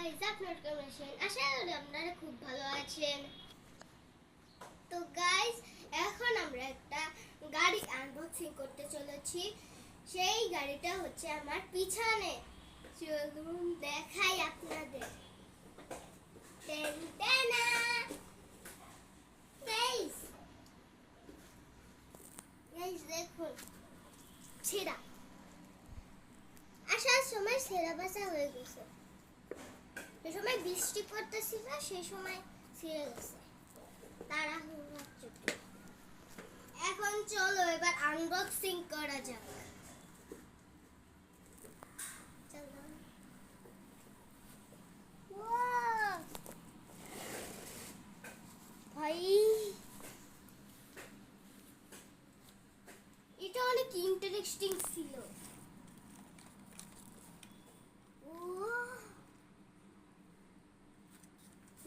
Guys, আপনারা কেমন আছেন? আশা করি আপনারা খুব ভালো আছেন। তো গাইস, এখন আমরা একটা গাড়ি আনবক্সিং করতে চলেছি। সেই গাড়িটা হচ্ছে আমার পিছনে। চলুন দেখাই আপনাদের। গাইস, দেখুন, ছেঁড়া। আসার সময় ছেঁড়া বাসা হয়ে গেছে। সেই সময় বৃষ্টি পড়তেছিল, সেই সময় ছিঁড়ে গেছে তাড়াহুড়োর জন্য। এখন চলো এবার আনবক্সিং করা যাক। চলো। ওয়াও! ভাই, এটা অনেক ইন্টারেস্টিং ছিল।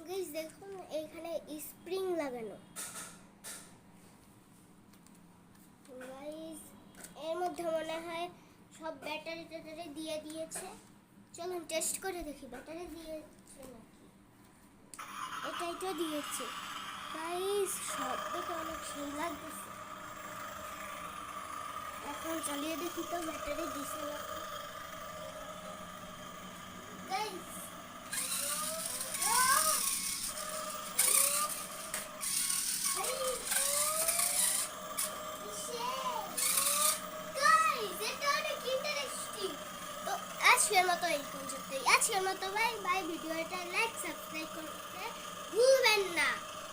গাইস দেখুন, এখানে স্প্রিং লাগানো। গাইস, এর মধ্যে মনে হয় সব ব্যাটারি ট্যাটারি দিয়ে দিয়েছে। চলুন টেস্ট করে দেখি ব্যাটারি দিয়েছে নাকি। এটাই তো দিয়েছে। গাইস, সব দেখে অনেক সুন্দর লাগতেছে। এখন চালিয়ে দেখি তো ব্যাটারি দিছে নাকি। গাইস, আজকের মতো বাই বাই। ভিডিওটা লাইক সাবস্ক্রাইব করতে ভুলবেন না।